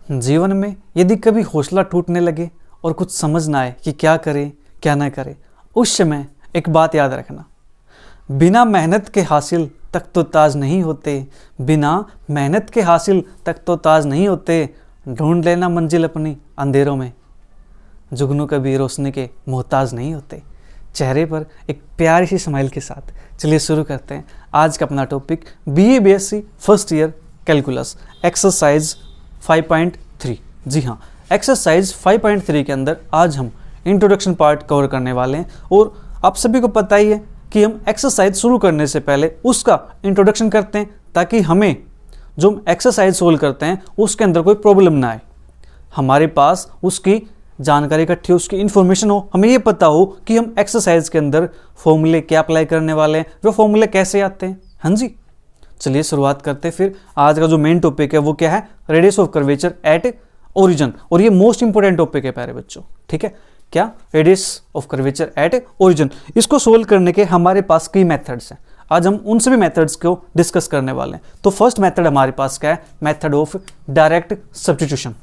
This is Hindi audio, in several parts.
जीवन में यदि कभी हौसला टूटने लगे और कुछ समझ ना आए कि क्या करें क्या ना करें, उस समय एक बात याद रखना, बिना मेहनत के हासिल तक तो ताज नहीं होते, बिना मेहनत के हासिल तक तो ताज नहीं होते, ढूंढ लेना मंजिल अपनी अंधेरों में, जुगनू कभी रोशनी के मोहताज नहीं होते। चेहरे पर एक प्यारी सी स्माइल के साथ चलिए शुरू करते हैं आज का अपना topic, BA BSc first year calculus exercise 5.3। जी हाँ, एक्सरसाइज 5.3 के अंदर आज हम इंट्रोडक्शन पार्ट कवर करने वाले हैं। और आप सभी को पता ही है कि हम एक्सरसाइज शुरू करने से पहले उसका इंट्रोडक्शन करते हैं, ताकि हमें जो हम एक्सरसाइज सोल्व करते हैं उसके अंदर कोई प्रॉब्लम ना आए, हमारे पास उसकी जानकारी इकट्ठी हो, उसकी इन्फॉर्मेशन हो, हमें ये पता हो कि हम एक्सरसाइज के अंदर फॉर्मूले क्या अप्लाई करने वाले हैं, वो फॉर्मूले कैसे आते हैं। हाँ जी, चलिए शुरुआत करते हैं। फिर आज का जो मेन टॉपिक है वो क्या है, radius of curvature at origin. और ये मोस्ट इंपोर्टेंट टॉपिक है प्यारे बच्चों, ठीक है। क्या, radius of curvature at origin. इसको सोल्व करने के हमारे पास कई मेथड्स हैं, आज हम उन सभी मेथड्स को डिस्कस करने वाले हैं। तो फर्स्ट मेथड हमारे पास क्या है, मेथड ऑफ डायरेक्ट सब्स्टिट्यूशन।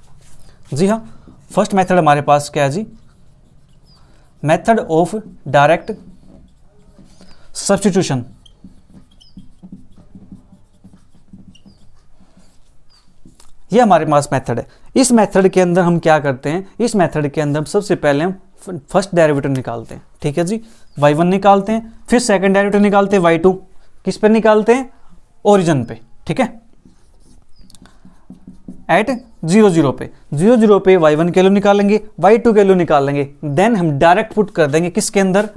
जी हाँ, फर्स्ट मेथड हमारे पास क्या है जी, मेथड ऑफ डायरेक्ट सब्स्टिट्यूशन। ये हमारे पास मेथड है। इस मेथड के अंदर हम क्या करते हैं, इस मेथड के अंदर सबसे पहले हम फर्स्ट डेरिवेटिव निकालते हैं, ठीक है जी। y1 निकालते हैं, फिर सेकंड डेरिवेटिव निकालते हैं y2, किस पे निकालते हैं, ओरिजिन पे, ठीक है, एट 0 0 पे। 0 0 पे y1 के वैल्यू निकालेंगे, y2 के वैल्यू निकालेंगे, देन हम डायरेक्ट पुट कर देंगे किसके अंदर,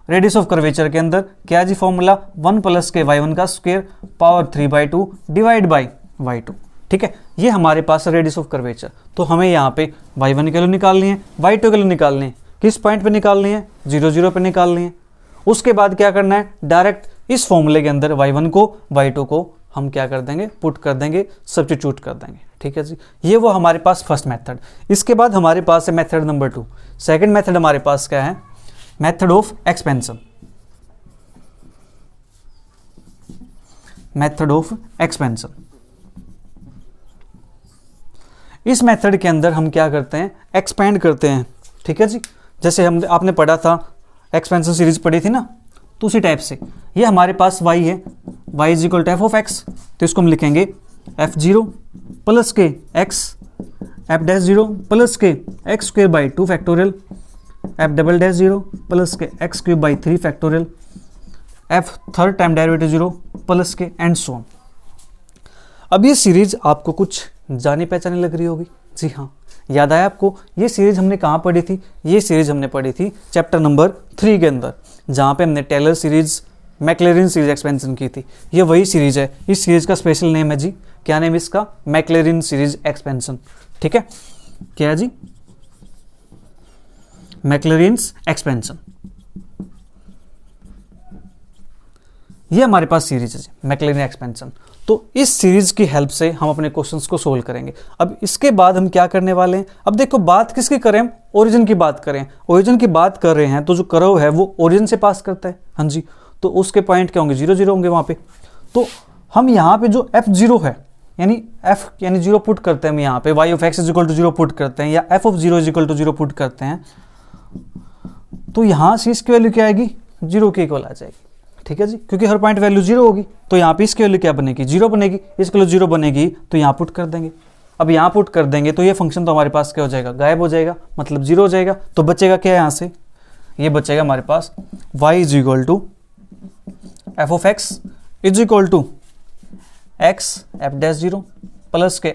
रेडियस ऑफ कर्वेचर के अंदर। क्या जी फॉर्मूला, 1 प्लस के y1 का square power 3/2 divide by y2, ठीक है। ये हमारे पास रेडियस ऑफ कर्वेचर। तो हमें यहाँ पे y1 की वैल्यू निकालनी है, y2 की वैल्यू निकालनी है, किस पॉइंट पे निकालनी है, 0 0 पे निकालनी है। उसके बाद क्या करना है, डायरेक्ट इस फॉर्मूले के अंदर y1 को y2 को हम क्या कर देंगे, पुट कर देंगे, सब्स्टिट्यूट कर देंगे, ठीक है जी। ये वो हमारे पास फर्स्ट मेथड। इसके बाद हमारे पास है मेथड नंबर 2। सेकंड मेथड हमारे पास क्या है, method of expansion. Method of expansion, इस मेथड के अंदर हम क्या करते हैं, एक्सपेंड करते हैं, ठीक है जी। जैसे हम आपने पढ़ा था, एक्सपेंशन सीरीज पढ़ी थी ना, तो उसी टाइप से ये हमारे पास y है, y is equal to f of x, तो इसको हम लिखेंगे f0 प्लस के x f डैश 0 प्लस के x square by 2 factorial f double dash 0 plus के x cube by 3 factorial f third time derivative 0 plus के एंड सो ऑन। अब ये सीरीज आपको कुछ जानी पहचानी लग रही होगी। जी हाँ, याद आया आपको, ये सीरीज हमने कहाँ पढ़ी थी, ये सीरीज हमने पढ़ी थी चैप्टर नंबर 3 के अंदर, जहाँ पे हमने टेलर सीरीज, मैक्लेरिन सीरीज एक्सपेंशन की थी। ये वही सीरीज है। इस सीरीज का स्पेशल नेम है जी, क्या नेम है इसका, मैक्लेरिन सीरीज एक्सपेंशन, ठीक है। क्या है जी, मैक्लेरिन एक्सपेंशन। ये हमारे पास सीरीज है जी, मैक्लेरिन एक्सपेंशन। तो इस सीरीज की हेल्प से हम अपने क्वेश्चंस को सोल्व करेंगे। अब इसके बाद हम क्या करने वाले हैं, अब देखो बात किसकी करें, हम ओरिजिन की बात करें। ओरिजिन की बात कर रहे हैं तो जो कर्व है वो ओरिजिन से पास करता है, हाँ जी। तो उसके पॉइंट क्या होंगे, 0 0 होंगे वहाँ पे। तो हम यहाँ पे जो f0 है, यानी f यानी 0 पुट करते हैं हम यहाँ पे, y of x is equal to 0 put करते हैं, या f of 0 is equal to 0 put करते हैं, तो यहाँ से इसकी वैल्यू क्या आएगी, 0 के इक्वल आ जाएगी, ठीक है जी। क्योंकि हर पॉइंट वैल्यू 0 होगी, तो यहाँ पे इसकी वैल्यू क्या बनेगी, 0 बनेगी, इसकी वैल्यू 0 बनेगी, तो यहाँ पुट कर देंगे। अब यहाँ पुट कर देंगे तो ये फंक्शन तो हमारे पास क्या हो जाएगा, गायब हो जाएगा, मतलब 0 हो जाएगा। तो बचेगा क्या यहाँ से, ये बचेगा हमारे पास y is equal to f of x is equal to x f dash 0 plus के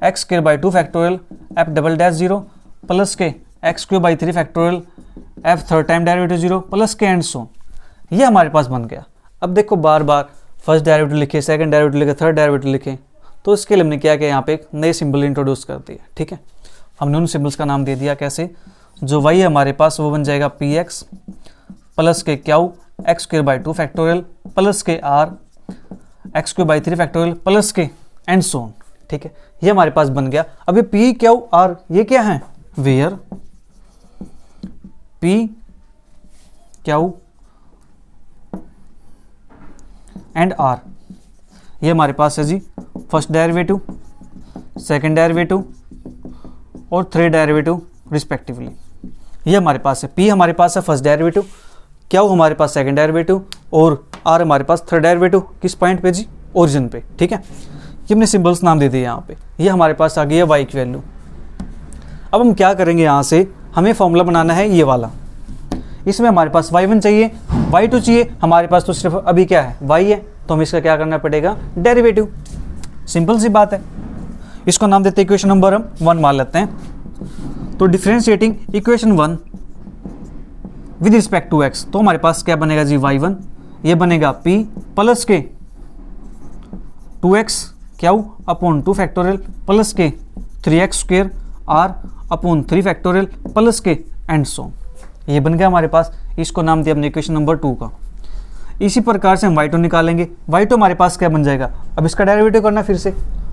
x square by 2 factorial f double dash 0 plus के x cube by 3 factorial f third time derivative 0 plus के एंड सो। ये हमारे पास बन गया। अब देखो बार बार फर्स्ट डेरिवेटिव लिखे, सेकंड डेरिवेटिव लिखे, थर्ड डेरिवेटिव लिखे, तो इसके लिए हमने क्या किया, यहाँ पे एक नए सिंबल इंट्रोड्यूस कर दिया, ठीक है। हमने उन सिंबल्स का नाम दे दिया, कैसे, जो y है हमारे पास वो बन जाएगा पी एक्स प्लस के q x square by 2 factorial plus के r x cube by 3 factorial plus के एंड सो ऑन, ठीक है। ये हमारे पास बन गया। अब ये पी क्यू आर ये क्या है, where p q and r, ये हमारे पास है जी फर्स्ट डेरिवेटिव, सेकेंड डेरिवेटिव और थर्ड डेरिवेटिव रिस्पेक्टिवली। ये हमारे पास है, p हमारे पास है फर्स्ट डेरिवेटिव, क्यू हमारे पास सेकेंड डेरिवेटिव और r हमारे पास थर्ड डेरिवेटिव। किस पॉइंट पे जी? ओरिजिन पे। ठीक है, ये हमने सिंबल्स नाम दे दिए यहाँ पे। ये हमारे पास आ गई है y की वैल्यू। अब हम क्या करेंगे, यहाँ से हमें फॉर्मूला बनाना है ये वाला। इसमें हमारे पास y1 चाहिए, y2 चाहिए, हमारे पास तो सिर्फ अभी क्या है, y है, तो हमें इसका क्या करना पड़ेगा, डेरिवेटिव। सिंपल सी बात है। इसको नाम देते हैं इक्वेशन नंबर हम 1 मान लेते हैं। तो differentiating equation 1 with respect to x, तो हमारे पास क्या बनेगा जी, y1, ये बनेगा p प्लस के 2x Q upon 2 factorial plus के 3x square r upon 3 factorial plus के एंड सो। ये बन गया हमारे पास। इसको नाम दिया हमने इक्वेशन नंबर 2 का। इसी प्रकार से हम y2 निकालेंगे। y2 हमारे पास क्या बन जाएगा, अब इसका डेरिवेटिव करना फिर से,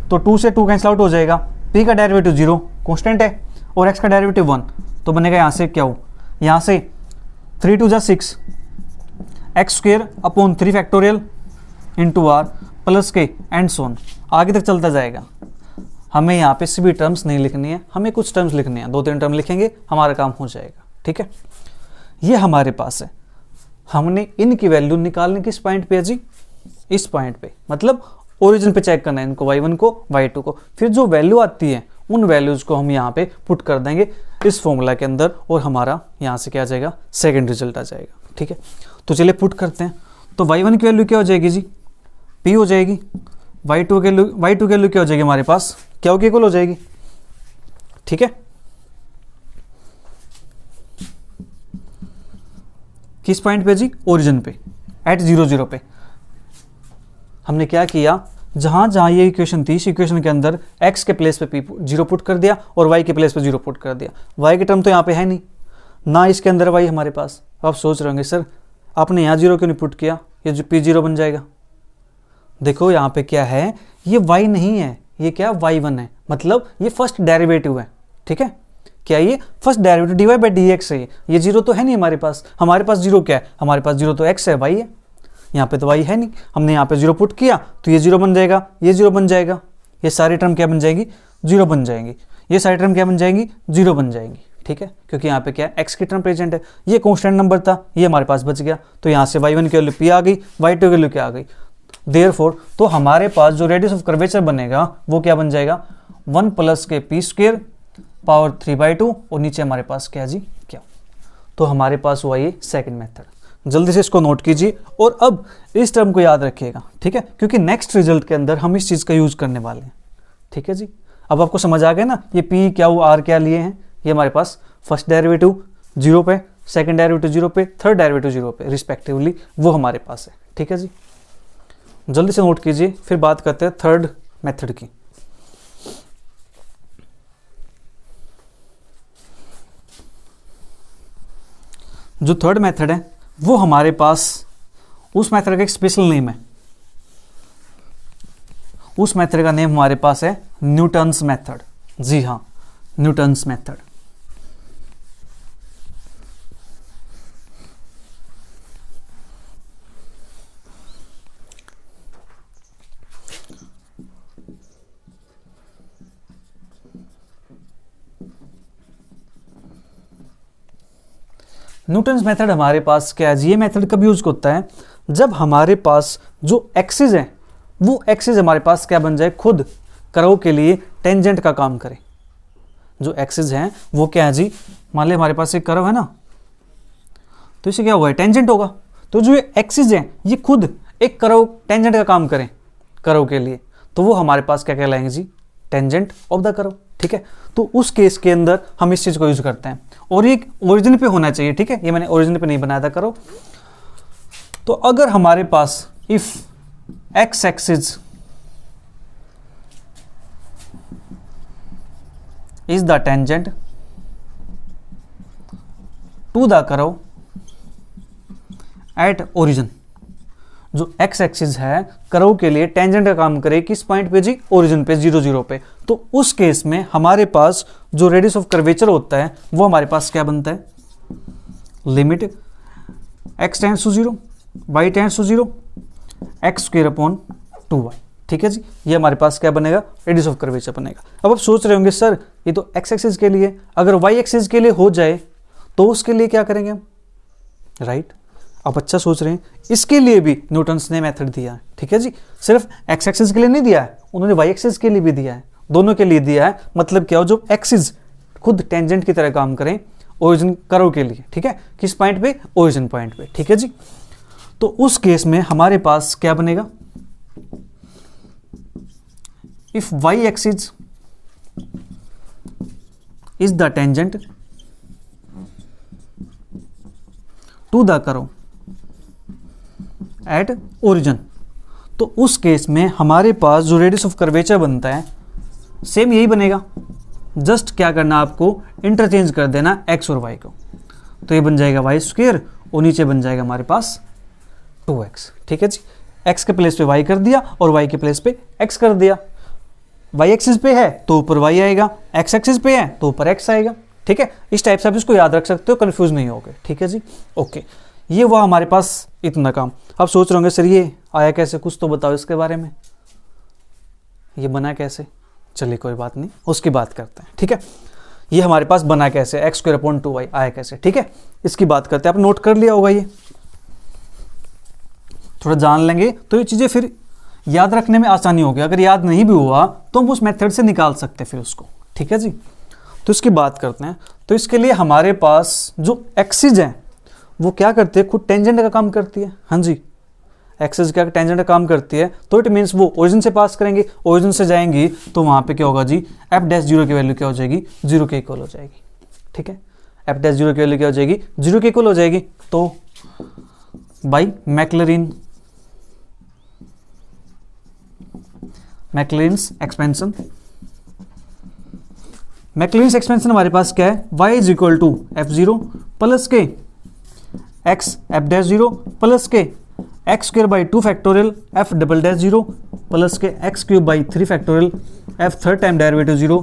तो 2 से 2 कैंसिल आउट हो जाएगा, p का डेरिवेटिव 0 कांस्टेंट है और x का डेरिवेटिव 1, तो बनेगा यहाँ से क्या हो, यहाँ से 3 2 जा 6 x square upon 3 factorial into r plus के एंड सोन, आगे तक चलता जाएगा। हमें यहाँ पे सभी टर्म्स नहीं लिखनी है, हमें कुछ टर्म्स लिखनी है, 2-3 टर्म लिखेंगे, हमारा काम हो जाएगा। ठीक है, ये हमारे पास है। हमने इनकी वैल्यू निकालने किस पॉइंट पे है जी, इस पॉइंट पे, मतलब ओरिजिन पे चेक करना है इनको, y1 को y2 को। फिर जो वैल्यू आती है उन वैल्यूज को हम यहाँ पे पुट कर देंगे इस फॉर्मूला के अंदर और हमारा यहाँ से क्या आ जाएगा, सेकंड रिजल्ट आ जाएगा। ठीक है, तो चलिए पुट करते हैं। तो y1 की वैल्यू क्या हो जाएगी जी, p हो जाएगी। y2 की वैल्यू क्या हो जाएगी हमारे पास, क्या की इक्वल हो जाएगी। ठीक है, किस पॉइंट पे जी, ओरिजिन पे, एट 0 0 पे। हमने क्या किया, जहां जहां ये इक्वेशन थी, इस इक्वेशन के अंदर x के प्लेस पे 0 पुट कर दिया और y के प्लेस पे 0 पुट कर दिया। y की टर्म तो यहाँ पे है नहीं ना, इसके अंदर y हमारे पास। आप सोच रहे होंगे सर आपने यहाँ 0 क्यों नहीं पुट किया, ये जो p0 बन जाएगा। देखो यहाँ पे क्या है, ये y नहीं है, ये क्या y1 है, मतलब ये फर्स्ट डेरिवेटिव है। ठीक है, क्या ये first derivative dy by dx है। ये 0 तो है नहीं हमारे पास, हमारे पास 0 क्या है, हमारे पास 0 तो x है, y है। यहाँ पे तो y है नहीं, हमने यहाँ पे 0 पुट किया तो ये 0 बन जाएगा, ये 0 बन जाएगा, ये सारी टर्म क्या बन जाएगी, 0 बन जाएंगी, ये सारी टर्म क्या बन जाएंगी, 0 बन जाएंगी। ठीक है, क्योंकि यहाँ पे क्या है, x की टर्म प्रेजेंट है, ये कांस्टेंट नंबर था, ये हमारे पास बच गया। तो यहाँ से y1 की वैल्यू p आ गई, y2 की वैल्यू क्या आ गई, देयरफॉर तो हमारे पास जो रेडियस ऑफ कर्वेचर बनेगा वो क्या बन जाएगा, 1 प्लस के p स्क्वेयर पावर 3/2 और नीचे हमारे पास क्या जी, क्या। तो हमारे पास हुआ ये सेकंड मेथड। जल्दी से इसको नोट कीजिए और अब इस टर्म को याद रखिएगा। ठीक है, क्योंकि नेक्स्ट रिजल्ट के अंदर हम इस चीज़ का यूज करने वाले हैं। ठीक है जी, अब आपको समझ आ गया ना, ये p क्या r क्या लिए हैं। ये हमारे पास फर्स्ट डेरिवेटिव 0 पे, सेकंड डेरिवेटिव 0 पे, थर्ड डेरिवेटिव 0 पे रिस्पेक्टिवली, वो हमारे पास है। ठीक है जी, जल्दी से नोट कीजिए, फिर बात करते हैं थर्ड मेथड की। जो थर्ड मेथड है वो हमारे पास, उस मेथड का एक स्पेशल नेम है। उस मेथड का नेम हमारे पास है न्यूटन्स मेथड। जी हाँ, न्यूटन्स मेथड। न्यूटन्स मेथड हमारे पास क्या है, ये मेथड कब यूज होता है, जब हमारे पास जो एक्सिस है वो एक्सिस हमारे पास क्या बन जाए, खुद कर्व के लिए टेंजेंट का काम करे। जो एक्सिस है वो क्या है जी, मान ले हमारे पास एक कर्व है ना, तो इसे क्या होगा, टेंजेंट होगा। तो जो ये एक्सिस है ये खुद एक कर्व टेंजेंट का काम करें कर्व के लिए, तो वो हमारे पास क्या कहलाएंगे जी, टेंजेंट ऑफ द कर्व। ठीक है, तो उस केस के अंदर हम इस चीज को यूज करते हैं और ये ओरिजिन पे होना चाहिए। ठीक है, ये मैंने ओरिजिन पे नहीं बनाया था कर्व। तो अगर हमारे पास if x axis is the tangent to the curve at origin, जो एक्स एक्सिस है कर्व के लिए टेंजेंट का काम करे किस पॉइंट पे जी, ओरिजिन पे 0 0 पे, तो उस केस में हमारे पास जो रेडियस ऑफ कर्वेचर होता है वो हमारे पास क्या बनता है, limit x tends to 0 y tends to 0 x square upon 2y। ठीक है जी, ये हमारे पास क्या बनेगा, रेडियस ऑफ कर्वेचर बनेगा। अब आप सोच रहे होंगे सर ये तो एक्स एक्सिस के लिए, अगर वाई एक्सिस के लिए हो जाए तो उसके लिए क्या करेंगे हम, राइट। आप अच्छा सोच रहे हैं, इसके लिए भी न्यूटन्स ने मेथड दिया है, ठीक है जी। सिर्फ एक्स एक्सिस के लिए नहीं दिया है, उन्होंने वाई एक्सिस के लिए भी दिया है, दोनों के लिए दिया है। मतलब क्या हो, जो एक्सिस खुद टेंजेंट की तरह काम करें ओरिजिन कर्व के लिए, ठीक है, किस पॉइंट पे, ओरिजिन पॉइंट पे, ठीक है जी। तो उस केस में हमारे पास क्या बनेगा, if y axis is the tangent to the curve at origin, तो उस केस में हमारे पास जो रेडियस ऑफ कर्वेचर बनता है सेम यही बनेगा। जस्ट क्या करना, आपको इंटरचेंज कर देना x और y को, तो ये बन जाएगा वाई स्क्वेयर और नीचे बन जाएगा हमारे पास 2x, ठीक है जी। x के प्लेस पे y कर दिया और y के प्लेस पे x कर दिया। y एक्सिस पे है तो ऊपर y आएगा, x एक्सिस पे है तो ऊपर x आएगा, ठीक है। इस टाइप से आप इसको याद रख सकते हो, कंफ्यूज नहीं होगे, ठीक है जी। ओके, ये हुआ हमारे पास इतना काम। आप सोच रहे होंगे सर ये आया कैसे, कुछ तो बताओ इसके बारे में, ये बना कैसे। चलिए कोई बात नहीं, उसकी बात करते हैं, ठीक है। ये हमारे पास बना कैसे, एक्स स्क्वायर अपॉन 2y आया कैसे, ठीक है, इसकी बात करते हैं। आप नोट कर लिया होगा, ये थोड़ा जान लेंगे तो ये चीजें फिर याद रखने में आसानी होगी। अगर याद नहीं भी हुआ तो हम उस मेथड से निकाल सकते हैं फिर उसको, ठीक है जी। तो इसकी बात करते हैं। तो इसके लिए हमारे पास जो एक्सिस है वो क्या करती है, खुद टेंजेंट का काम करती है। हाँ जी, एक्सिस क्या टेंजेंट का काम करती है, तो इट मीन्स वो ओरिजिन से पास करेंगे, ओरिजिन से जाएंगी तो वहां पे क्या होगा जी, एफ डैश जीरो की वैल्यू क्या हो जाएगी, जीरो के इक्वल हो जाएगी, ठीक है। एफ डैश जीरो की वैल्यू क्या हो जाएगी, जीरो के इक्वल हो जाएगी। तो by Maclaurin's expansion, Maclaurin's expansion हमारे पास क्या है, y is equal to f zero plus के x f dash zero plus के x square by 2 factorial f double dash zero plus के x cube by 3 factorial f third time derivative zero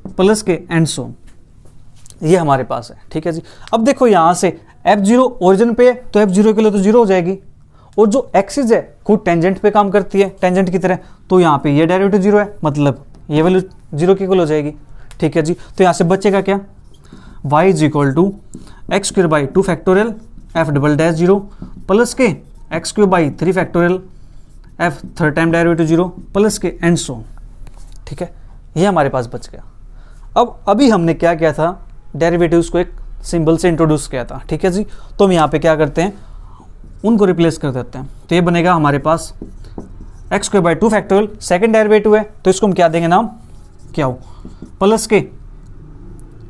plus के एंड सो, ये हमारे पास है, ठीक है जी। अब देखो यहां से एफ जीरो ओरिजिन पे तो एफ जीरो के लिए तो जीरो हो जाएगी, और जो एक्सिस है खुद टेंजेंट पे काम करती है टेंजेंट की तरह, तो यहाँ पे ये डेरिवेटिव जीरो है, मतलब ये वैल्यू जीरो की इक्वल हो जाएगी, ठीक है जी। तो यहाँ से बचेगा क्या, y is equal to x square by 2 factorial f double dash zero plus के x cube by 3 factorial f third time derivative zero plus के एंड सो, ठीक है। ये हमारे पास बच गया। अब अभी हमने क्या किया था, डेरिवेटिव्स को एक सिंबल से इंट्रोड्यूस किया था, ठीक है जी। तो हम यहाँ पे क्या करते हैं, उनको रिप्लेस कर देते हैं। तो ये बनेगा हमारे पास x square by 2 factorial, second derivative है तो इसको हम क्या देंगे नाम, क्या हो, प्लस के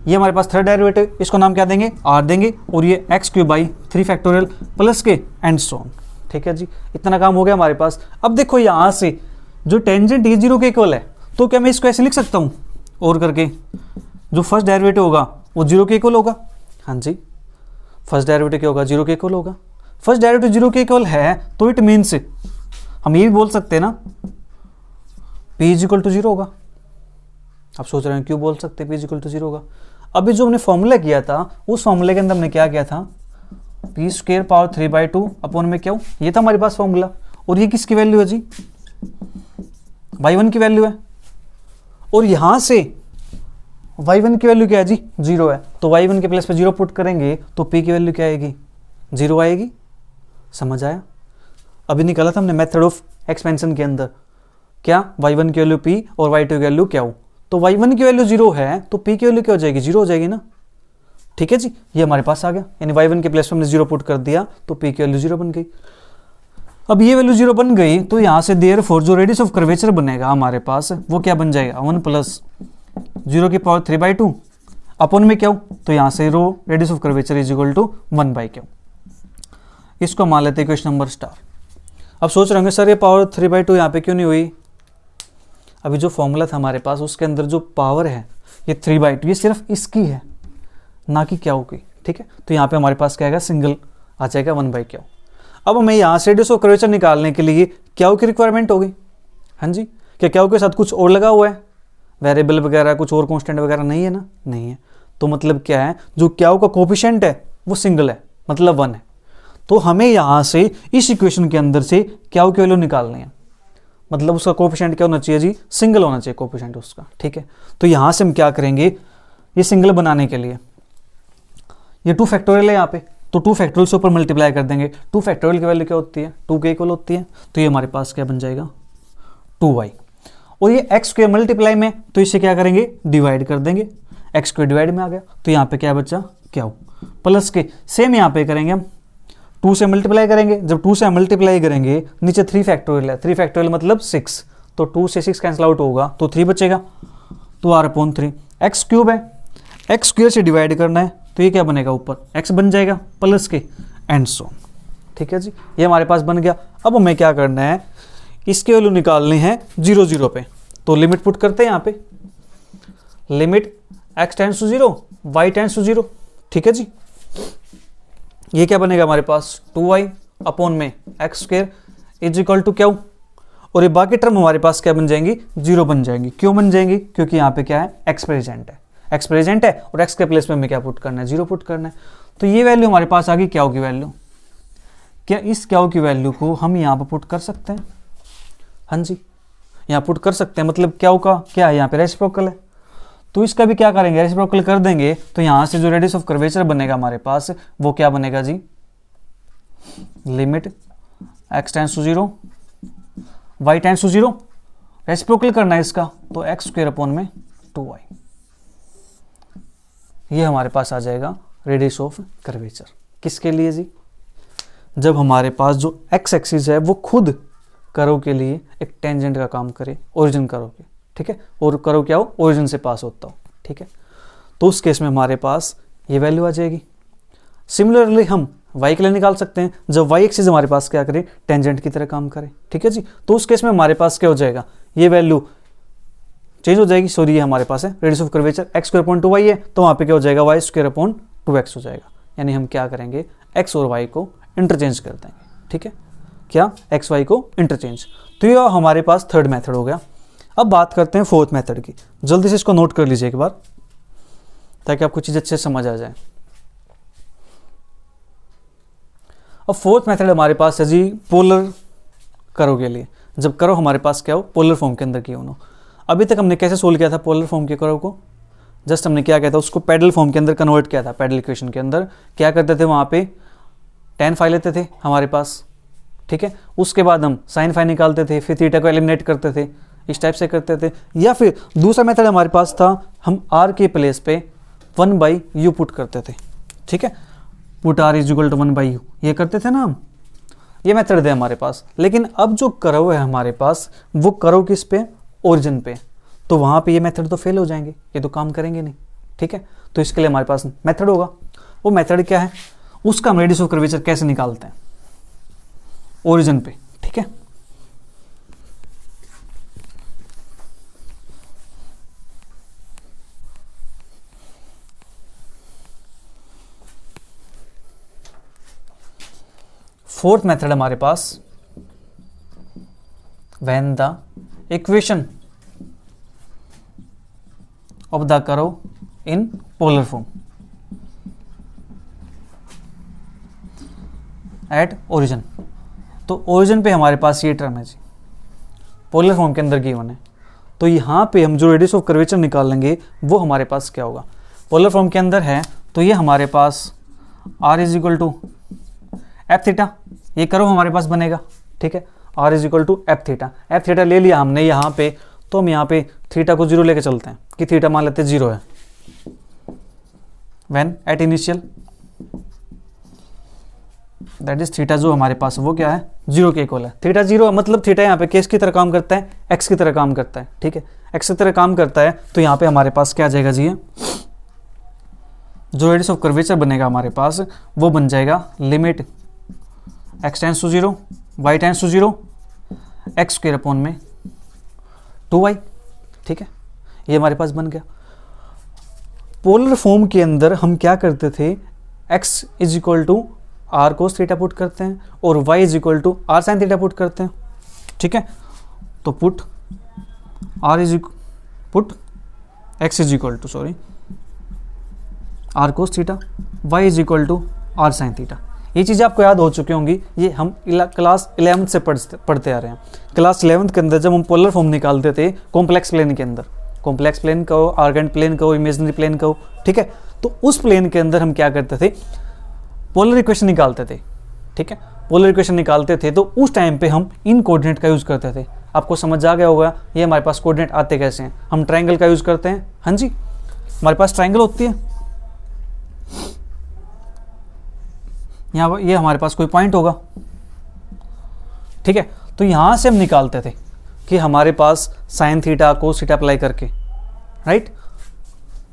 ये हमारे पास थर्ड डेरिवेटिव, इसको नाम क्या देंगे, आर देंगे, और ये x cube by 3 factorial plus के एंड सो ऑन, ठीक है जी। इतना काम हो गया हमारे पास। अब देखो यहाँ से जो टेंजेंट ये जीरो के इक्वल है, तो क्या मैं इसको ऐसे लिख सकता हूँ और करके, जो फर्स्ट डेरिवेटिव होगा वो जीरो के इक्वल होगा। हाँ जी, फर्स्ट डेरिवेटिव क्या होगा, जीरो के इक्वल होगा। फर्स्ट डेरिवेटिव जीरो के इक्वल है तो इट मीन्स हम ये भी बोल सकते हैं ना, p is equal to zero होगा। आप सोच रहे हैं क्यों बोल सकते हैं p is equal to zero होगा। अभी जो हमने फॉर्मूला किया था उस फॉर्मूले के अंदर हमने क्या किया था, पी स्क्र पावर 3/2 अपॉन में क्या, ये था हमारे पास फॉर्मूला। और ये किसकी वैल्यू है जी, y1 की वैल्यू है, और यहां से y1 की वैल्यू क्या है जी, जीरो है। तो y1 के प्लेस पे जीरो पुट करेंगे तो p की वैल्यू क्या आएगी, जीरो आएगी। समझ आया, अभी निकाला था हमने मेथड ऑफ एक्सपेंशन के अंदर, क्या y1 की वैल्यू p और y2 की वैल्यू क्या हो, तो y1 की वैल्यू जीरो है तो p की वैल्यू क्या हो जाएगी, जीरो हो जाएगी ना, ठीक है जी। ये हमारे पास आ गया, यानी y1 के प्लेस पे हमने जीरो पुट कर दिया तो p की वैल्यू जीरो बन गई। अब ये वैल्यू जीरो बन गई तो यहाँ से देयरफॉर जो रेडियस ऑफ कर्वेचर बनेगा हमारे पास वो क्या बन जाएगा, 1 प्लस 0 की पावर 3/2 अपॉन में क्या हो, तो यहाँ से rho radius of curvature is equal to 1/क्या। इसको मान लेते हैं क्वेश्चन नंबर स्टार। अब सोच रहे होंगे सर ये पावर 3/2 यहाँ पे क्यों नहीं हुई, अभी जो फॉर्मूला था हमारे पास उसके अंदर जो पावर है ये 3/2, ये सिर्फ इसकी है ना कि क्या होगी, ठीक है। तो यहाँ पे हमारे पास क्या आएगा, सिंगल आ जाएगा 1/क्या। अब हमें यहाँ से रेडियस ऑफ कर्वेचर निकालने के लिए क्या की रिक्वायरमेंट होगी, हाँ जी। क्या क्या के साथ कुछ और लगा हुआ है, वेरिएबल वगैरह कुछ और कांस्टेंट वगैरह नहीं है ना, नहीं है। तो मतलब क्या है, जो क्या का कोफिशिएंट है वो सिंगल है, मतलब 1 है। तो हमें यहाँ से इस इक्वेशन के अंदर से क्या की वैल्यू निकालनी है, मतलब उसका कोफिशिएंट क्या होना चाहिए जी, सिंगल होना चाहिए कोफिशिएंट उसका, ठीक है। तो यहाँ से हम क्या करेंगे, ये सिंगल बनाने के लिए ये 2 फैक्टोरियल है यहाँ पे, तो 2 फैक्टोरियल से ऊपर मल्टीप्लाई कर देंगे। 2 फैक्टोरियल की वैल्यू क्या होती है, 2 के इक्वल होती है, तो ये हमारे पास क्या बन जाएगा 2y। और ये एक्स स्क्वायर मल्टीप्लाई में, तो इसे क्या करेंगे डिवाइड कर देंगे, एक्स स्क्वायर डिवाइड में आ गया, तो यहाँ पे क्या बचा क्या हो प्लस के। सेम यहाँ पे करेंगे हम 2 से मल्टीप्लाई करेंगे, जब 2 से मल्टीप्लाई करेंगे नीचे 3 फैक्टोरियल है, 3 फैक्टोरियल मतलब 6, तो 2 से 6 कैंसिल आउट होगा तो 3 बचेगा, तो r/3। एक्स क्यूब है, एक्स स्क्वायर से डिवाइड करना है, तो ये क्या बनेगा ऊपर x बन जाएगा प्लस के एंड सो, ठीक है जी, ये हमारे पास बन गया। अब हमें क्या करना है, इसके वैल्यू निकालनी है 0 0 पे, तो लिमिट पुट करते हैं यहाँ पे, limit x tends to 0 y tends to 0, ठीक है जी। ये क्या बनेगा हमारे पास 2y अपॉन में x square is equal to क्या, और ये बाकी टर्म हमारे पास क्या बन जाएंगी 0 बन जाएंगी। क्यों बन जाएंगी, क्योंकि यहाँ पे क्या है x प्रेजेंट है, x प्रेजेंट है और x के प्लेस में हमें क्या पुट करना है 0 पुट करना है। तो ये वैल्यू हमारे पास आ गई क्या की वैल्यू, क्या इस क्या की वैल्यू को हम यहाँ पर पुट कर सकते हैं, हाँ जी यहाँ पुट कर सकते हैं, मतलब क्या का क्या है यहाँ पे रेसिप्रोकल है, तो इसका भी क्या करेंगे रेसिप्रोकल कर देंगे, तो यहाँ से जो रेडियस ऑफ कर्वेचर बनेगा हमारे पास वो क्या बनेगा जी, limit x tends to 0 y tends to 0, reciprocal करना है इसका, तो एक्स स्क्वायर अपॉन में 2y, ये हमारे पास आ जाएगा रेडियस ऑफ कर्वेचर। किसके लिए जी, जब हमारे पास जो x एक्सिस है वो खुद कर्व के लिए एक टेंजेंट का काम करे ओरिजिन कर्व के, ठीक है, और कर्व क्या हो ओरिजिन से पास होता हो, ठीक है, तो उस केस में हमारे पास ये वैल्यू आ जाएगी। सिमिलरली हम y के लिए निकाल सकते हैं, जब y एक्सिस हमारे पास क्या करे टेंजेंट की तरह काम करे, ठीक है जी, तो उस केस में हमारे पास क्या हो जाएगा, ये वैल्यू चेंज हो जाएगी, सॉरी ये हमारे पास है radius of curvature x square upon 2y है, तो वहाँ पे क्या हो जाएगा y स्क्वायर अपॉन 2x हो जाएगा, यानी हम क्या करेंगे x और y को इंटरचेंज कर देंगे, ठीक है, क्या x y को इंटरचेंज। तो ये हमारे पास थर्ड मेथड हो गया। अब बात करते हैं फोर्थ मेथड की, जल्दी से इसको नोट कर लीजिए एक बार ताकि आपको चीज़ अच्छे से समझ आ जाए। अब फोर्थ मेथड हमारे पास है जी पोलर कर्व के लिए, जब कर्व हमारे पास क्या हो पोलर फॉर्म के अंदर की हो। अभी तक हमने कैसे सोल्व किया था पोलर फॉर्म के कर्व को, जस्ट हमने क्या किया था उसको पैडल फॉर्म के अंदर कन्वर्ट किया था। पैडल इक्वेशन के अंदर क्या करते थे, वहाँ पे tan फाई लेते थे हमारे पास, ठीक है, उसके बाद हम sin फाई निकालते थे, फिर थीटा को एलिमिनेट करते थे, इस टाइप से करते थे। या फिर दूसरा मेथड हमारे पास था, हम r के प्लेस पे 1/u पुट करते थे, ठीक है, put r is equal to 1/u, ये करते थे ना हम, ये मेथड थे हमारे पास। लेकिन अब जो कर्व है हमारे पास वो कर्व किस पे, ओरिजिन पे, तो वहाँ पे ये मेथड तो फेल हो जाएंगे, ये तो काम करेंगे नहीं, ठीक है। तो इसके लिए हमारे पास मेथड होगा, वो मेथड क्या है, उसका हम रेडियस ऑफ कर्वेचर कैसे निकालते हैं ओरिजिन पे, ठीक है। फोर्थ मेथड हमारे पास when the equation of the curve in polar form at origin, तो ओरिजिन पे हमारे पास ये टर्म है जी, पोलर फॉर्म के अंदर गिवन है, तो यहाँ पे हम जो रेडियस ऑफ कर्वेचर निकालेंगे वो हमारे पास क्या होगा, पोलर फॉर्म के अंदर है, तो ये हमारे पास r is equal to f theta, ये कर्व हमारे पास बनेगा, ठीक है, r is equal to f theta ले लिया हमने यहाँ पे, तो हम यहाँ पे थीटा को 0 लेके चलते हैं कि थीटा मान लेते हैं 0 है, when at initial that is theta जो हमारे पास वो क्या है 0 के इक्वल है। थीटा 0 मतलब थीटा यहाँ पे किस की तरह काम करता है, x की तरह काम करता है, ठीक है, x की तरह काम करता है, तो यहाँ पे हमारे पास क्या आ जाएगा जी, जो रेडियस ऑफ कर्वेचर बनेगा हमारे पास वो बन जाएगा limit x tends to 0 y tends to 0 x square upon में 2y, ठीक है, ये हमारे पास बन गया। पोलर फॉर्म के अंदर हम क्या करते थे, x is equal to r cos theta put करते हैं और y is equal to r sine theta put करते हैं, ठीक है, तो put x is equal to r cos theta, y is equal to r sine theta, ये चीज़ें आपको याद हो चुकी होंगी, ये हम क्लास 11th से पढ़ते आ रहे हैं। क्लास 11th के अंदर जब हम पोलर फॉर्म निकालते थे कॉम्प्लेक्स प्लेन के अंदर, कॉम्प्लेक्स प्लेन कहो, आर्गेंट प्लेन कहो, इमेजिनरी प्लेन कहो, ठीक है, तो उस प्लेन के अंदर हम क्या करते थे, पोलर इक्वेशन निकालते थे, ठीक है, पोलर इक्वेशन निकालते थे। तो उस टाइम पे हम इन कोऑर्डिनेट का यूज़ करते थे। आपको समझ आ गया होगा ये हमारे पास कोऑर्डिनेट आते कैसे हैं। हम ट्रायंगल का यूज़ करते हैं, हाँ जी, हमारे पास ट्रायंगल होती है, यहाँ ये हमारे पास कोई पॉइंट होगा, ठीक है, तो यहाँ से हम निकालते थे कि हमारे पास sine theta cos theta apply करके, राइट,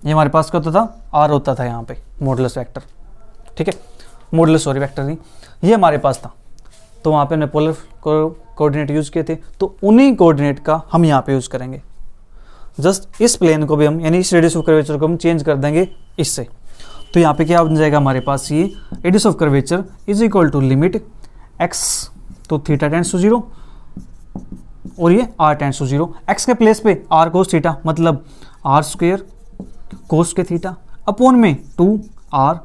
ये हमारे पास क्या होता था, आर होता था यहाँ पे मॉडुलस वेक्टर, ठीक है, मॉडुलस सॉरी वेक्टर नहीं, ये हमारे पास था। तो वहाँ पे हमने पोलर कोऑर्डिनेट यूज़ किए थे, तो उन्हीं कोऑर्डिनेट का हम यहाँ पे यूज़ करेंगे। जस्ट इस प्लेन को भी हम, यानी इस रेडियस ऑफ कर्वेचर को हम चेंज कर देंगे इससे। तो यहाँ पे क्या बन जाएगा हमारे पास, ये radius of curvature is equal to limit x तो थीटा टेंड्स टू 0 और ये आर टेंड्स टू 0। एक्स के प्लेस पे आर कोस थीटा, मतलब आर स्क्वेयर कोस के थीटा अपॉन में 2 आर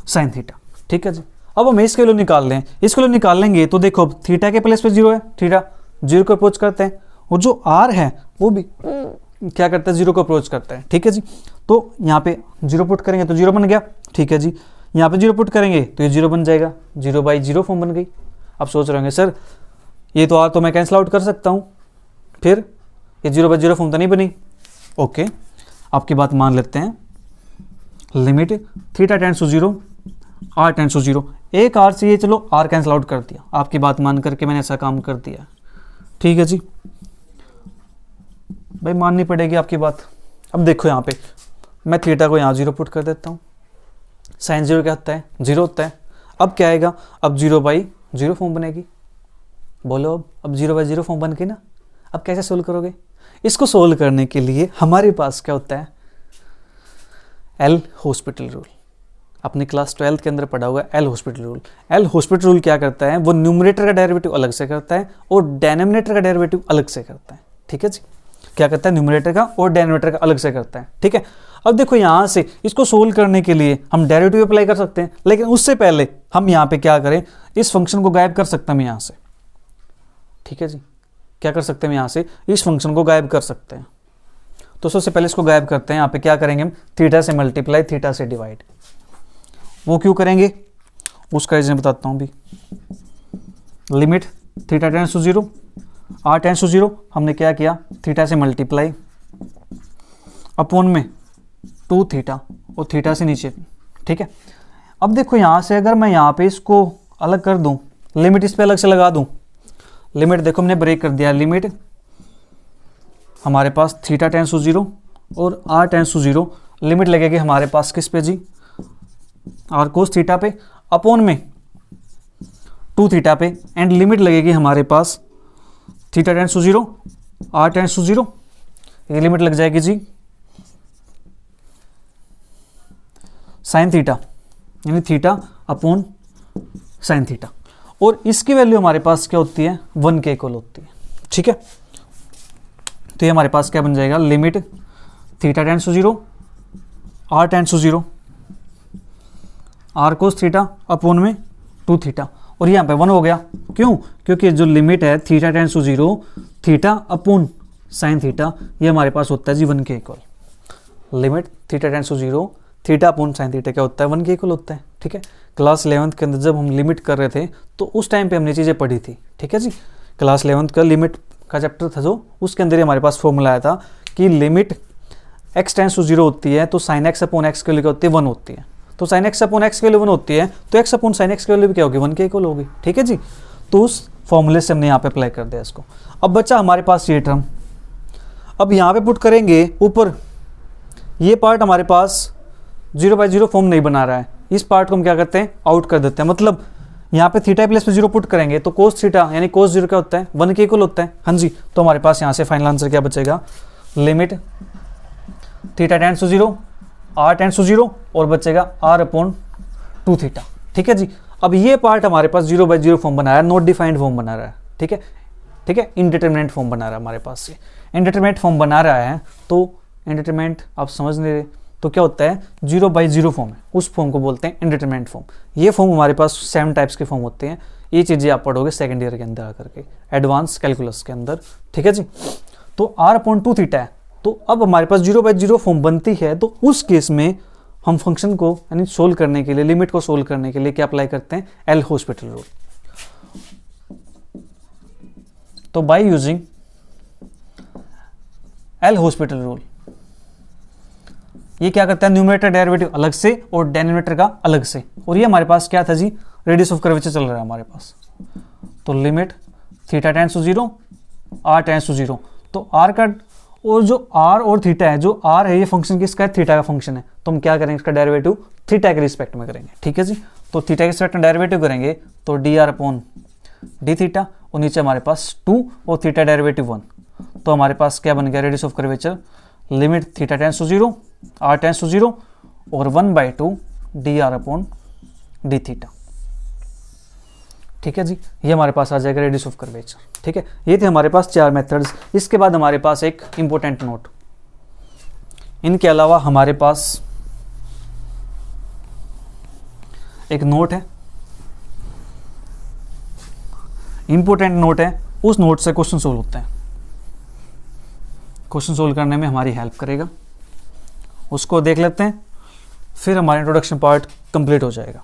साइन थीटा, ठीक है जी। अब हम इसके वैल्यू निकाल लें, इसके वैल्यू निकाल लेंगे तो देखो थीटा के प्लेस पे 0 है, थीटा 0 को अप्रोच करते हैं, और जो आर है वो भी क्या करता है, 0 को अप्रोच करता है, ठीक है जी। तो यहाँ पे 0 पुट करेंगे तो 0 बन गया, ठीक है जी। यहाँ पे 0 पुट करेंगे तो ये 0 बन जाएगा, 0/0 फॉर्म बन गई। अब सोच रहे होंगे सर ये तो आर तो मैं कैंसिल आउट कर सकता हूँ, फिर ये 0/0 फॉर्म तो नहीं बनी। ओके, आपकी बात मान लेते हैं, limit theta tends to 0 r tends to 0, एक आर से ये चलो आर कैंसिल आउट कर दिया, आपकी बात मान करके मैंने ऐसा काम कर दिया, ठीक है जी, भाई माननी पड़ेगी आपकी बात। अब देखो यहाँ पे मैं थीटा को यहाँ 0 पुट कर देता हूँ, साइन 0 क्या होता है, 0 होता है। अब क्या आएगा, अब 0/0 फॉर्म बनेगी, बोलो अब 0/0 फॉर्म बन गई ना। अब कैसे सोल्व करोगे, इसको सोल्व करने के लिए हमारे पास क्या होता है, एल हॉस्पिटल रूल, अपनी क्लास 12th के अंदर पढ़ा हुआ L hospital rule. L hospital rule क्या करता है, वो न्यूमरेटर का डेरिवेटिव अलग से करता है और डिनोमिनेटर का डेरिवेटिव अलग से करता है, ठीक है जी। क्या करता है, न्यूमरेटर का और डिनोमिनेटर का अलग से करता है, ठीक है। अब देखो यहाँ से इसको सोल्व करने के लिए हम डेरिवेटिव अप्लाई कर सकते हैं, लेकिन उससे पहले हम यहाँ पे क्या करें, इस फंक्शन को गायब कर सकते हैं हम यहाँ से, ठीक है जी। क्या कर सकते हैं हम यहाँ से, इस फंक्शन को गायब कर सकते हैं। तो सबसे पहले इसको गायब करते हैं, यहाँ पे क्या करेंगे हम, थीटा से मल्टीप्लाई थीटा से डिवाइड। वो क्यों करेंगे उसका रीजन बताता हूँ अभी। Limit theta tends to 0 r tends to 0, हमने क्या किया, थीटा से मल्टीप्लाई अपॉन में 2 थीटा और थीटा से नीचे, ठीक है। अब देखो यहाँ से अगर मैं यहाँ पे इसको अलग कर दूँ, लिमिट इस पे अलग से लगा दूँ, लिमिट देखो हमने ब्रेक कर दिया, लिमिट हमारे पास थीटा टेंड्स टू 0 और आर टेंड्स टू 0, लिमिट लगेगी हमारे पास किस पे जी, आर कोस थीटा पे अपॉन में 2 थीटा पे, एंड लिमिट लगेगी हमारे पास theta tends to 0 r tends to 0, ये लिमिट लग जाएगी जी साइन थीटा, यानी थीटा अपॉन साइन थीटा, और इसकी वैल्यू हमारे पास क्या होती है, 1 के इक्वल होती है, ठीक है। तो ये हमारे पास क्या बन जाएगा, limit theta tends to 0 r tends to 0 r cos theta upon में 2 थीटा, और यहाँ पे 1 हो गया, क्यों, क्योंकि जो लिमिट है theta tends to 0 theta upon sine theta, ये हमारे पास होता है जी 1 के equal. Limit theta tends to 0 theta upon sine theta क्या होता है, 1 के इक्वल होता है, ठीक है। क्लास 11th के अंदर जब हम लिमिट कर रहे थे तो उस टाइम पे हमने चीज़ें पढ़ी थी, ठीक है जी। क्लास 11th का लिमिट का चैप्टर था जो, उसके अंदर ही हमारे पास फॉर्मूला आया था कि लिमिट x टेंड्स टू 0 होती है तो साइन x अपॉन x की वैल्यू क्या होती है, 1 होती है। तो साइन x अपॉन x की वैल्यू 1 होती है तो x अपॉन साइन x की वैल्यू भी क्या होगी, 1 के इक्वल होगी, ठीक है जी। तो उस फॉर्मूले से हमने यहाँ पे अप्लाई कर दिया इसको। अब बच्चा हमारे पास ये टर्म, अब यहाँ पे पुट करेंगे ऊपर, ये पार्ट हमारे पास 0/0 फॉर्म नहीं बना रहा है, इस पार्ट को हम क्या करते हैं, आउट कर देते हैं। मतलब यहाँ पे थीटा प्लेस पे 0 पुट करेंगे तो कोस थीटा यानी कोस 0 क्या होता है, 1 के इक्वल होता है, हाँ जी। तो हमारे पास यहाँ से फाइनल आंसर क्या बचेगा, limit theta tends to 0 r tends to 0 और बचेगा आर अपॉन 2 थीटा, ठीक है जी। अब ये पार्ट हमारे पास 0/0 फॉर्म बना रहा है, नॉट डिफाइंड फॉर्म बना रहा है, ठीक है, ठीक है, इनडिटरमिनेट फॉर्म बना रहा है हमारे पास से। इनडिटरमिनेट फॉर्म बना रहा है तो इनडिटरमिनेट आप समझ नहीं रहे, तो क्या होता है 0/0 फॉर्म है, उस फॉर्म को बोलते हैं इंडिटरमिनेट फॉर्म। ये फॉर्म हमारे पास 7 टाइप्स के फॉर्म होते हैं। ये चीज़ें आप पढ़ोगे सेकेंड ईयर के अंदर आकर के एडवांस कैलकुलस के अंदर, ठीक है जी। तो r/2 थीटा है, तो अब हमारे पास 0/0 फॉर्म बनती है, तो उस केस में हम फंक्शन को यानी सोल्व करने के लिए, लिमिट को सोल्व करने के लिए क्या अप्लाई करते हैं, एल हॉस्पिटल रूल। तो by using L hospital rule ये क्या करता है, न्यूमरेटर डेरिवेटिव अलग से और डेनोमिनेटर का अलग से। और ये हमारे पास क्या था जी, रेडियस ऑफ कर्वेचर चल रहा है हमारे पास। तो limit theta tends to 0 r tends to 0, तो r का और जो r और थीटा है, जो r है ये फंक्शन किसका है, थीटा का फंक्शन है। तो हम क्या करेंगे, इसका डेरिवेटिव थीटा के रिस्पेक्ट में करेंगे, ठीक है जी। तो थीटा के रिस्पेक्ट में डेरिवेटिव करेंगे तो dr/d थीटा, और नीचे हमारे पास 2 और थीटा डेरिवेटिव 1। तो हमारे पास क्या बन गया, radius of curvature limit theta tends to 0 r tends to 0 और 1/2 dr/d थीटा, ठीक है जी। ये हमारे पास आ जाएगा रेडियस ऑफ कर्वेचर, ठीक है। ये थे हमारे पास 4 मेथड्स। इसके बाद हमारे पास एक इंपॉर्टेंट नोट, इनके अलावा हमारे पास एक नोट है, इंपॉर्टेंट नोट है। उस नोट से क्वेश्चन सोल्व होते हैं, क्वेश्चन सोल्व करने में हमारी हेल्प करेगा। उसको देख लेते हैं, फिर हमारा इंट्रोडक्शन पार्ट कंप्लीट हो जाएगा।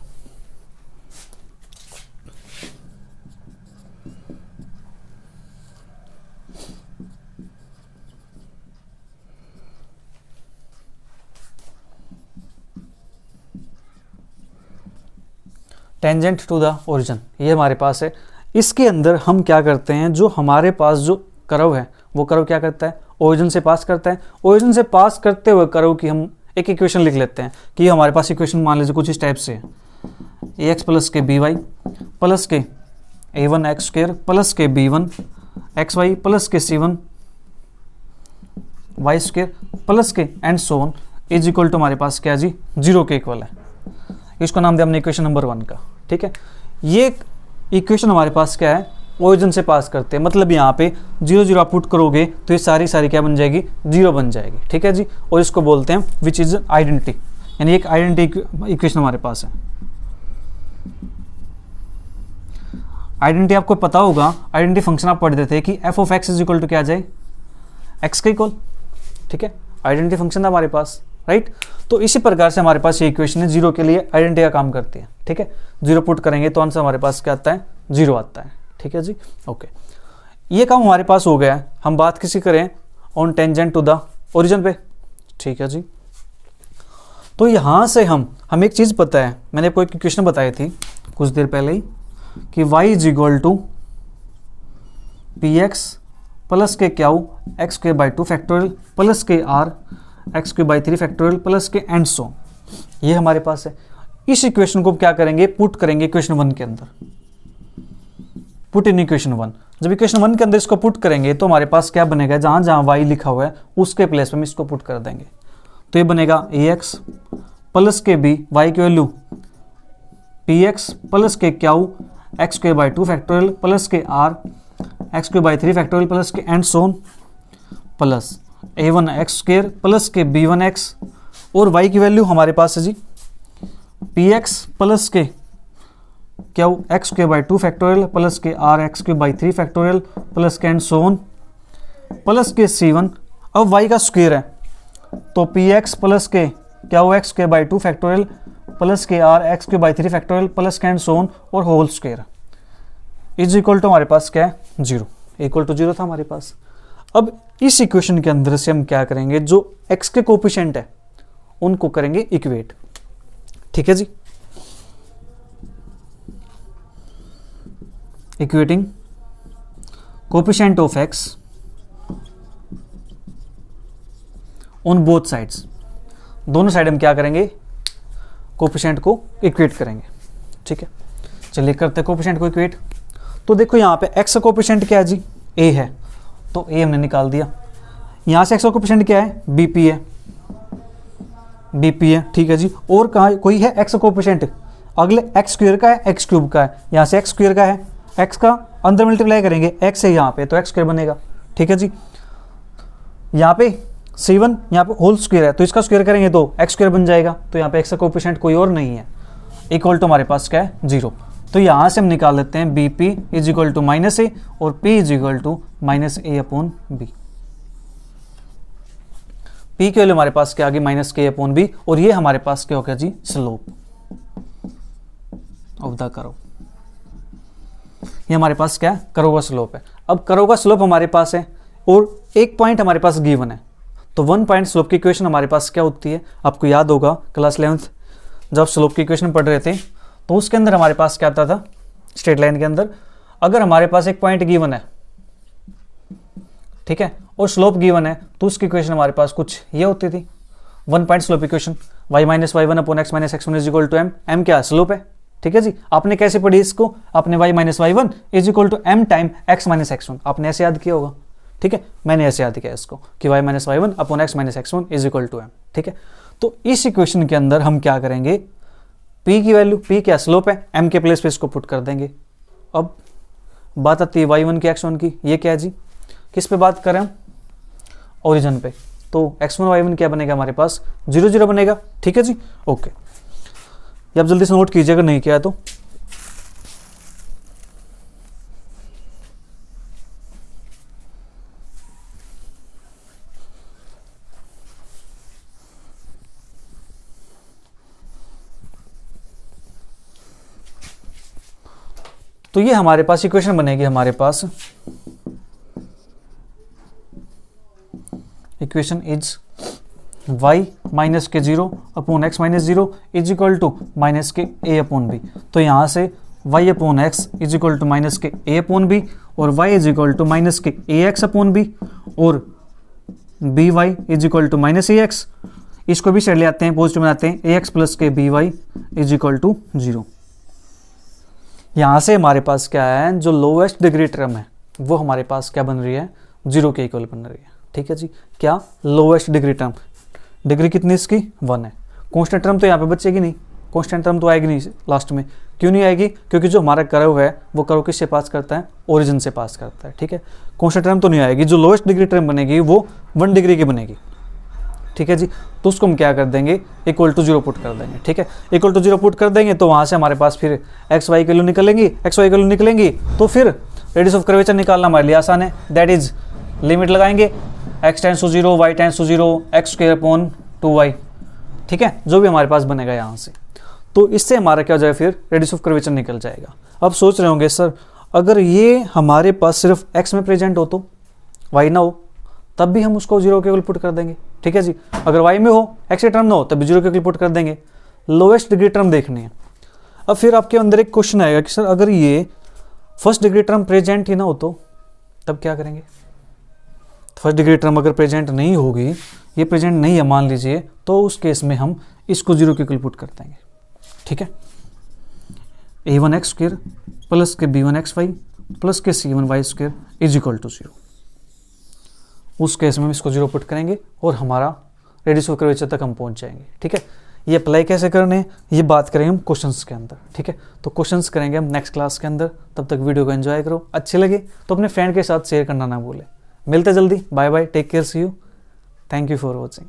टेंजेंट टू द ओरिजिन ये हमारे पास है। इसके अंदर हम क्या करते हैं, जो हमारे पास जो कर्व है वो कर्व क्या करता है, ओरिजिन से पास करता है। ओरिजिन से पास करते हुए कर्व की हम एक इक्वेशन लिख लेते हैं कि हमारे पास इक्वेशन मान लीजिए कुछ इस टाइप से है, ax प्लस के by प्लस के a1x² प्लस के b1xy प्लस के c1y² प्लस के and so on is equal to हमारे पास क्या जी, 0 के इक्वल है। इसको नाम दिया हमने इक्वेशन नंबर 1 का, ठीक है। ये इक्वेशन हमारे पास क्या है, ओरिजिन से पास करते हैं, मतलब यहाँ पे 0 0 आप पुट करोगे तो ये सारी क्या बन जाएगी, 0 बन जाएगी, ठीक है जी। और इसको बोलते हैं विच इज आइडेंटिटी, यानी एक आइडेंटिटी इक्वेशन हमारे पास है। आइडेंटिटी आपको पता होगा, आइडेंटिटी फंक्शन आप पढ़ते थे कि f of x is equal to क्या आ जाए, x के इक्वल, ठीक है। आइडेंटिटी फंक्शन था हमारे पास, राइट। तो इसी प्रकार से हमारे पास ये इक्वेशन है, 0 के लिए आइडेंटिटी का काम करती है, ठीक है। 0 पुट करेंगे तो आंसर हमारे पास क्या आता है, 0 आता है, ठीक है जी। ओके, ये काम हमारे पास हो गया है। हम बात किसी करें on tangent to the origin पे, ठीक है जी। तो यहां से हम एक चीज पता है, मैंने आपको एक इक्वेशन बताई थी कुछ देर पहले ही कि y is equal to px plus के क्यू x² 2 फैक्टोरियल प्लस के r x³ 3 फैक्टोरियल प्लस के एंड सो। ये हमारे पास है। इस इक्वेशन को क्या करेंगे, पुट करेंगे इक्वेशन 1 के अंदर, पुट इन इक्वेशन 1। जब इक्वेशन 1 के अंदर इसको पुट करेंगे तो हमारे पास क्या बनेगा, जहां जहां y लिखा हुआ है उसके प्लेस पे हम इसको पुट कर देंगे। तो ये बनेगा ax प्लस के b, y की वैल्यू px प्लस के क्यू x² 2 फैक्टोरियल प्लस के r x³ 3 फैक्टोरियल प्लस के and Son plus a1x² plus के b1x, और y की वैल्यू हमारे पास है जी px प्लस के क्यू x² 2 फैक्टोरियल प्लस के r x³ 3 फैक्टोरियल प्लस के एंड सोन प्लस के c1। अब y का स्क्वायर है तो px प्लस के क्यू x² 2 फैक्टोरियल प्लस के r x³ 3 फैक्टोरियल प्लस के एंड सोन और whole square is equal to हमारे पास क्या है, 0, इक्वल टू 0 था हमारे पास। अब इस इक्वेशन के अंदर से हम क्या करेंगे, जो x के कोफिशिएंट है उनको करेंगे इक्वेट, ठीक है जी। Equating coefficient of x on both sides, दोनों साइड हम क्या करेंगे, कोफिशिएंट को इक्वेट करेंगे, ठीक है। चलिए करते हैं कोफिशिएंट को इक्वेट। तो देखो यहाँ पे x का कोफिशिएंट क्या है जी, a है, तो a हमने निकाल दिया। यहाँ से x का कोफिशिएंट क्या है, bp है, bp है, ठीक है जी। और कहाँ कोई है x का कोफिशिएंट, अगले x² का है, x³ का है, यहाँ से x² का है, x का अंदर मल्टीप्लाई करेंगे x है यहाँ पे तो x² बनेगा, ठीक है जी। यहाँ पे C1 यहाँ पे होल स्क्वायर है तो इसका स्क्वायर करेंगे तो x स्क्वायर बन जाएगा, तो यहाँ पे x का कोएफिशिएंट कोई और नहीं है, इक्वल टू हमारे पास क्या है 0। तो यहाँ से हम निकाल लेते हैं b p is equal to minus a और p is equal to minus a upon b. p की वैल्यू हमारे पास क्या आ गई माइनस के अपॉन बी, और ये हमारे पास क्या हो गया जी स्लोप ऑफ द कर्व। ये हमारे पास क्या है कर्व का स्लोप है। अब कर्व का स्लोप हमारे पास है और एक पॉइंट हमारे पास गिवन है, तो वन पॉइंट स्लोप की इक्वेशन हमारे पास क्या होती है, आपको याद होगा क्लास 11th जब स्लोप की इक्वेशन पढ़ रहे थे तो उसके अंदर हमारे पास क्या आता था, स्ट्रेट लाइन के अंदर अगर हमारे पास एक पॉइंट गिवन है, ठीक है, और स्लोप गिवन है तो उसकी इक्वेशन हमारे पास कुछ ये होती थी, one point slope equation y minus y one upon x minus x one is equal to m. M क्या स्लोप है, ठीक है जी। आपने कैसे पढ़ी इसको, आपने y minus y one is equal to m time x minus x one, आपने ऐसे याद किया होगा, ठीक है। मैंने ऐसे याद किया इसको कि y minus y one upon x minus x one is equal to m, ठीक है। तो इस इक्वेशन के अंदर हम क्या करेंगे, p की वैल्यू, p क्या स्लोप है, m के प्लेस पे इसको पुट कर देंगे। अब बात आती है y1 की x1 की, ये क्या है जी, किस पे बात करें हम, ओरिजिन पे, तो x1 y1 क्या बनेगा हमारे पास 0 0 बनेगा, ठीक है जी। ओके, ये आप जल्दी से नोट कीजिएगा नहीं किया तो। तो ये हमारे पास इक्वेशन बनेगी, हमारे पास इक्वेशन इज y माइनस के 0 upon x minus 0 is equal to minus के a अपॉन बी। तो यहाँ से y upon x is equal to minus के a अपॉन बी और y is equal to minus के ए एक्स अपॉन बी और b y is equal to minus a x. इसको भी साइड ले आते हैं, पॉजिटिव बनाते हैं, ए एक्स प्लस के B y is equal to 0। यहाँ से हमारे पास क्या है, जो लोवेस्ट डिग्री टर्म है वो हमारे पास क्या बन रही है, 0 के इक्वल बन रही है, ठीक है जी। क्या लोवेस्ट डिग्री टर्म, डिग्री कितनी इसकी 1 है। कांस्टेंट टर्म तो यहाँ पे बचेगी नहीं, कांस्टेंट टर्म तो आएगी नहीं लास्ट में, क्यों नहीं आएगी, क्योंकि जो हमारा कर्व है वो कर्व किससे पास करता है, ओरिजिन से पास करता है, ठीक है। कांस्टेंट टर्म तो नहीं आएगी, जो लोवेस्ट डिग्री टर्म बनेगी वो 1 डिग्री की बनेगी, ठीक है जी। तो उसको हम क्या कर देंगे, इक्वल टू 0 पुट कर देंगे, ठीक है। इक्वल टू 0 पुट कर देंगे तो वहाँ से हमारे पास फिर एक्स वाई की वैल्यू निकलेंगी, एक्स वाई की वैल्यू निकलेंगी तो फिर रेडियस ऑफ कर्वेचर निकालना हमारे लिए आसान है, दैट इज लिमिट लगाएंगे x tends to 0 y tends to 0 x square upon 2y, ठीक है, जो भी हमारे पास बनेगा यहाँ से। तो इससे हमारा क्या हो जाएगा, फिर रेडियस ऑफ कर्वेचर निकल जाएगा। अब सोच रहे होंगे सर अगर ये हमारे पास सिर्फ x में प्रेजेंट हो तो y ना हो तब भी हम उसको 0 के इक्वल पुट कर देंगे, ठीक है जी। अगर y में हो, x के टर्म ना हो तब भी 0 के इक्वल पुट कर देंगे। लोवेस्ट डिग्री टर्म देखनी है। अब फिर आपके अंदर एक क्वेश्चन आएगा कि सर अगर ये फर्स्ट डिग्री टर्म प्रेजेंट ही ना हो तो तब क्या करेंगे। फर्स्ट डिग्री टर्म अगर प्रेजेंट नहीं होगी, ये प्रेजेंट नहीं है मान लीजिए, तो उस केस में हम इसको 0 के इक्वल पुट कर देंगे, ठीक है। a1 एक्स स्क्वायर प्लस के b1 एक्स वाई प्लस के c1 y square is equal to 0। उस केस में हम इसको 0 पुट करेंगे और हमारा रेडियस ऑफ कर्वेचर तक हम पहुंच जाएंगे, ठीक है। ये अप्लाई कैसे करने हैं ये बात करेंगे हम क्वेश्चंस के अंदर, ठीक है। तो क्वेश्चंस करेंगे हम नेक्स्ट क्लास के अंदर। तब तक वीडियो को एंजॉय करो, अच्छे लगे तो अपने फ्रेंड के साथ शेयर करना ना भूलें। मिलते जल्दी, bye bye, take care, see you, thank you for watching.